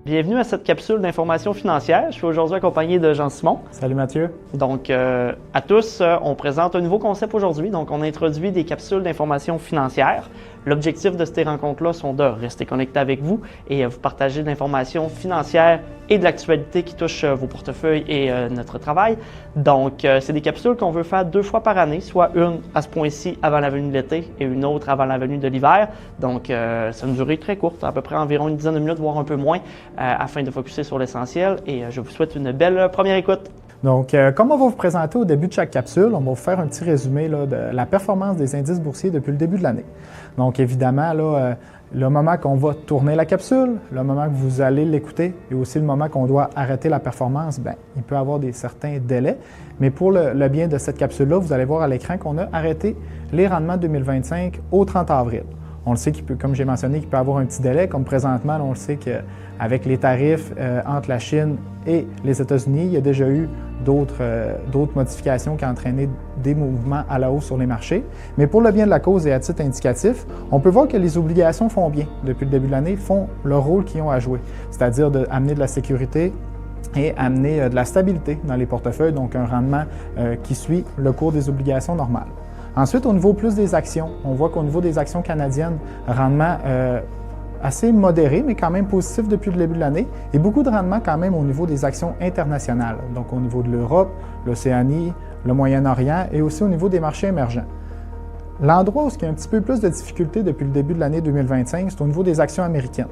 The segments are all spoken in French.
Bienvenue à cette capsule d'information financière. Je suis aujourd'hui accompagné de Jean-Simon. Salut Mathieu. Donc, à tous, on présente un nouveau concept aujourd'hui. Donc, on introduit des capsules d'information financière. L'objectif de ces rencontres-là sont de rester connectés avec vous et vous partager de l'information financière et de l'actualité qui touche vos portefeuilles et notre travail. Donc, c'est des capsules qu'on veut faire 2 fois par année, soit une à ce point-ci avant la venue de l'été et une autre avant la venue de l'hiver. Donc, c'est une durée très courte, à peu près environ une dizaine de minutes, voire un peu moins, afin de focusser sur l'essentiel. Et je vous souhaite une belle première écoute. Donc, comme on va vous présenter au début de chaque capsule, on va vous faire un petit résumé là, de la performance des indices boursiers depuis le début de l'année. Donc, évidemment, là, le moment qu'on va tourner la capsule, le moment que vous allez l'écouter et aussi le moment qu'on doit arrêter la performance, bien, il peut y avoir certains délais. Mais pour le bien de cette capsule-là, vous allez voir à l'écran qu'on a arrêté les rendements 2025 au 30 avril. On le sait comme j'ai mentionné, qu'il peut y avoir un petit délai. Comme présentement, on le sait qu'avec les tarifs entre la Chine et les États-Unis, il y a déjà eu d'autres modifications qui ont entraîné des mouvements à la hausse sur les marchés. Mais pour le bien de la cause et à titre indicatif, on peut voir que les obligations font bien depuis le début de l'année, font le rôle qu'ils ont à jouer, c'est-à-dire d'amener de la sécurité et amener de la stabilité dans les portefeuilles, donc un rendement qui suit le cours des obligations normales. Ensuite, au niveau plus des actions, on voit qu'au niveau des actions canadiennes, rendement assez modéré, mais quand même positif depuis le début de l'année, et beaucoup de rendement quand même au niveau des actions internationales, donc au niveau de l'Europe, l'Océanie, le Moyen-Orient et aussi au niveau des marchés émergents. L'endroit où il y a un petit peu plus de difficultés depuis le début de l'année 2025, c'est au niveau des actions américaines.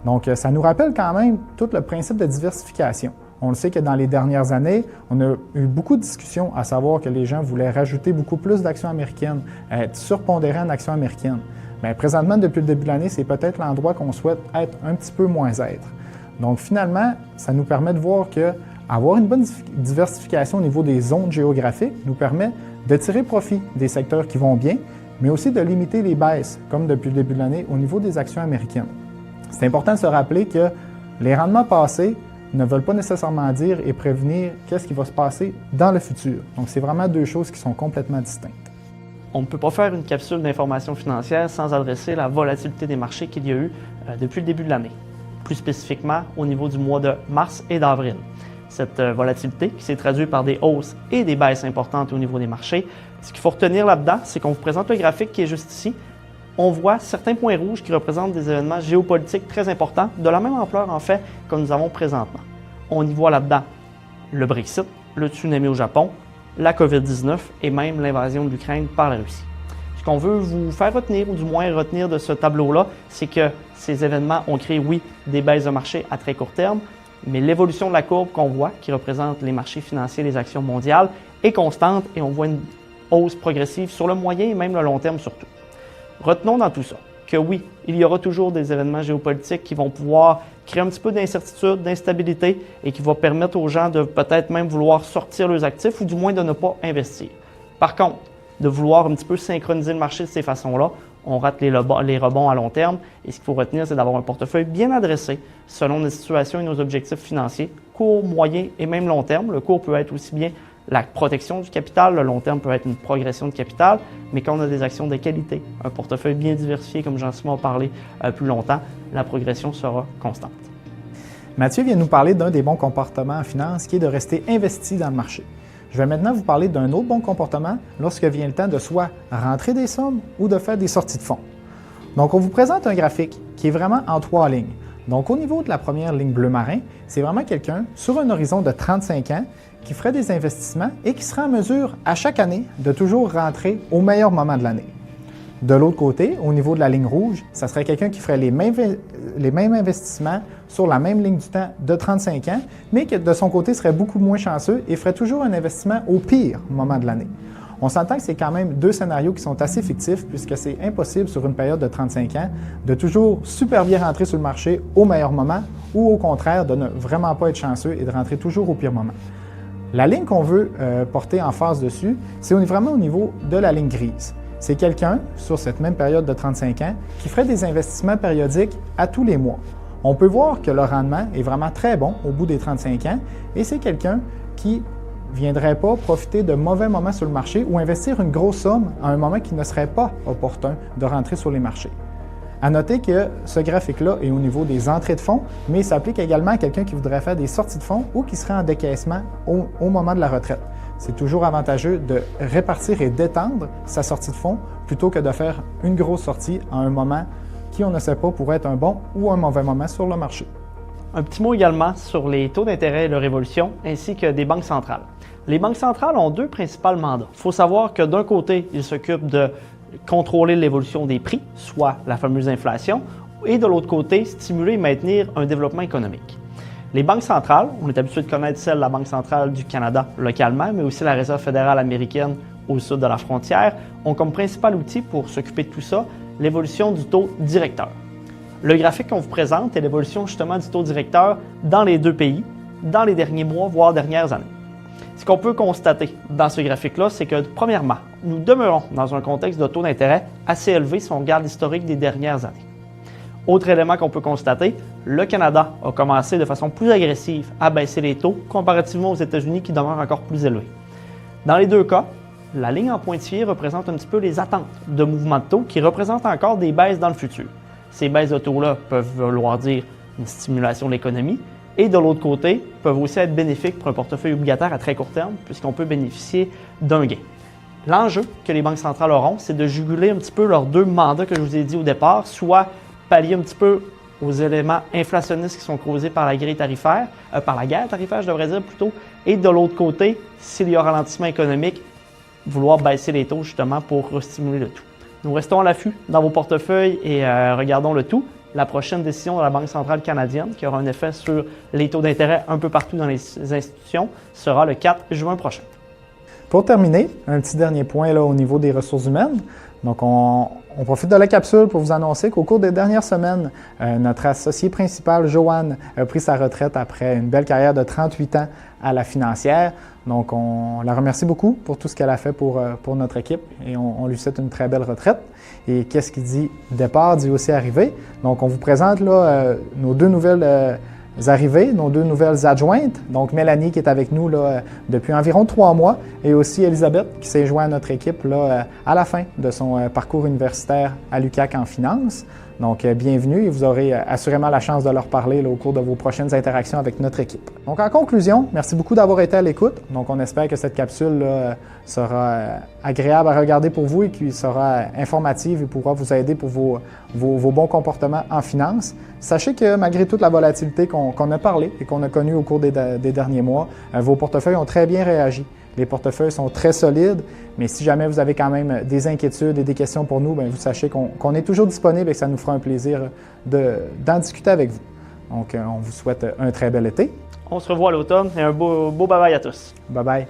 Donc, ça nous rappelle quand même tout le principe de diversification. On le sait que dans les dernières années, on a eu beaucoup de discussions à savoir que les gens voulaient rajouter beaucoup plus d'actions américaines, être surpondérés en actions américaines. Bien, présentement, depuis le début de l'année, c'est peut-être l'endroit qu'on souhaite être un petit peu moins être. Donc, finalement, ça nous permet de voir qu'avoir une bonne diversification au niveau des zones géographiques nous permet de tirer profit des secteurs qui vont bien, mais aussi de limiter les baisses, comme depuis le début de l'année, au niveau des actions américaines. C'est important de se rappeler que les rendements passés ne veulent pas nécessairement dire et prévenir qu'est-ce qui va se passer dans le futur. Donc, c'est vraiment 2 choses qui sont complètement distinctes. On ne peut pas faire une capsule d'information financière sans adresser la volatilité des marchés qu'il y a eu depuis le début de l'année, plus spécifiquement au niveau du mois de mars et d'avril. Cette volatilité qui s'est traduite par des hausses et des baisses importantes au niveau des marchés. Ce qu'il faut retenir là-dedans, c'est qu'on vous présente le graphique qui est juste ici. On voit certains points rouges qui représentent des événements géopolitiques très importants, de la même ampleur en fait que nous avons présentement. On y voit là-dedans le Brexit, le tsunami au Japon, la COVID-19 et même l'invasion de l'Ukraine par la Russie. Ce qu'on veut vous faire retenir, ou du moins retenir de ce tableau-là, c'est que ces événements ont créé, oui, des baisses de marché à très court terme, mais l'évolution de la courbe qu'on voit, qui représente les marchés financiers, les actions mondiales, est constante et on voit une hausse progressive sur le moyen et même le long terme surtout. Retenons dans tout ça que oui, il y aura toujours des événements géopolitiques qui vont pouvoir créer un petit peu d'incertitude, d'instabilité et qui vont permettre aux gens de peut-être même vouloir sortir leurs actifs ou du moins de ne pas investir. Par contre, de vouloir un petit peu synchroniser le marché de ces façons-là, on rate les rebonds à long terme et ce qu'il faut retenir, c'est d'avoir un portefeuille bien adressé selon nos situations et nos objectifs financiers, court, moyen et même long terme. Le court peut être aussi bien la protection du capital, le long terme peut être une progression de capital, mais quand on a des actions de qualité, un portefeuille bien diversifié, comme Jean-Simon a parlé plus longtemps, la progression sera constante. Mathieu vient nous parler d'un des bons comportements en finance qui est de rester investi dans le marché. Je vais maintenant vous parler d'un autre bon comportement lorsque vient le temps de soit rentrer des sommes ou de faire des sorties de fonds. Donc, on vous présente un graphique qui est vraiment en 3 lignes. Donc, au niveau de la première ligne bleu marin, c'est vraiment quelqu'un sur un horizon de 35 ans qui ferait des investissements et qui sera en mesure, à chaque année, de toujours rentrer au meilleur moment de l'année. De l'autre côté, au niveau de la ligne rouge, ça serait quelqu'un qui ferait les mêmes investissements sur la même ligne du temps de 35 ans, mais qui, de son côté, serait beaucoup moins chanceux et ferait toujours un investissement au pire moment de l'année. On s'entend que c'est quand même 2 scénarios qui sont assez fictifs puisque c'est impossible sur une période de 35 ans de toujours super bien rentrer sur le marché au meilleur moment ou au contraire de ne vraiment pas être chanceux et de rentrer toujours au pire moment. La ligne qu'on veut porter en face dessus, c'est vraiment au niveau de la ligne grise. C'est quelqu'un, sur cette même période de 35 ans, qui ferait des investissements périodiques à tous les mois. On peut voir que le rendement est vraiment très bon au bout des 35 ans et c'est quelqu'un qui ne viendrait pas profiter de mauvais moments sur le marché ou investir une grosse somme à un moment qui ne serait pas opportun de rentrer sur les marchés. À noter que ce graphique-là est au niveau des entrées de fonds, mais il s'applique également à quelqu'un qui voudrait faire des sorties de fonds ou qui serait en décaissement au moment de la retraite. C'est toujours avantageux de répartir et d'étendre sa sortie de fonds plutôt que de faire une grosse sortie à un moment qui, on ne sait pas, pourrait être un bon ou un mauvais moment sur le marché. Un petit mot également sur les taux d'intérêt et leur évolution, ainsi que des banques centrales. Les banques centrales ont deux principaux mandats. Il faut savoir que d'un côté, ils s'occupent de contrôler l'évolution des prix, soit la fameuse inflation, et de l'autre côté, stimuler et maintenir un développement économique. Les banques centrales, on est habitué de connaître celle de la Banque centrale du Canada localement, mais aussi la Réserve fédérale américaine au sud de la frontière, ont comme principal outil pour s'occuper de tout ça l'évolution du taux directeur. Le graphique qu'on vous présente est l'évolution justement du taux directeur dans les deux pays, dans les derniers mois, voire dernières années. Ce qu'on peut constater dans ce graphique-là, c'est que premièrement, nous demeurons dans un contexte de taux d'intérêt assez élevé si on regarde l'historique des dernières années. Autre élément qu'on peut constater, le Canada a commencé de façon plus agressive à baisser les taux comparativement aux États-Unis qui demeurent encore plus élevés. Dans les deux cas, la ligne en pointillé représente un petit peu les attentes de mouvements de taux qui représentent encore des baisses dans le futur. Ces baisses de taux-là peuvent vouloir dire une stimulation de l'économie et de l'autre côté, peuvent aussi être bénéfiques pour un portefeuille obligataire à très court terme puisqu'on peut bénéficier d'un gain. L'enjeu que les banques centrales auront, c'est de juguler un petit peu leurs deux mandats que je vous ai dit au départ, soit pallier un petit peu aux éléments inflationnistes qui sont causés par la guerre tarifaire, je devrais dire plutôt, et de l'autre côté, s'il y a un ralentissement économique, vouloir baisser les taux justement pour stimuler le tout. Nous restons à l'affût dans vos portefeuilles et regardons le tout. La prochaine décision de la Banque centrale canadienne, qui aura un effet sur les taux d'intérêt un peu partout dans les institutions, sera le 4 juin prochain. Pour terminer, un petit dernier point là, au niveau des ressources humaines. Donc, on profite de la capsule pour vous annoncer qu'au cours des dernières semaines, notre associé principal, Joanne, a pris sa retraite après une belle carrière de 38 ans à la financière. Donc, on la remercie beaucoup pour tout ce qu'elle a fait pour notre équipe et on lui souhaite une très belle retraite. Et qu'est-ce qui dit départ dit aussi arrivée. Donc, on vous présente là, nos deux nouvelles arrivées, nos deux nouvelles adjointes. Donc, Mélanie qui est avec nous là, depuis environ 3 mois et aussi Elisabeth qui s'est jointe à notre équipe là, à la fin de son parcours universitaire à l'UQAC en finance. Donc, bienvenue et vous aurez assurément la chance de leur parler là, au cours de vos prochaines interactions avec notre équipe. Donc, en conclusion, merci beaucoup d'avoir été à l'écoute. Donc, on espère que cette capsule là, sera agréable à regarder pour vous et qui sera informative et pourra vous aider pour vos bons comportements en finance. Sachez que malgré toute la volatilité qu'on a parlé et qu'on a connue au cours des derniers mois, vos portefeuilles ont très bien réagi. Les portefeuilles sont très solides, mais si jamais vous avez quand même des inquiétudes et des questions pour nous, bien, vous sachez qu'on est toujours disponible et que ça nous fera un plaisir d'en discuter avec vous. Donc, on vous souhaite un très bel été. On se revoit à l'automne et un beau bye-bye à tous. Bye-bye.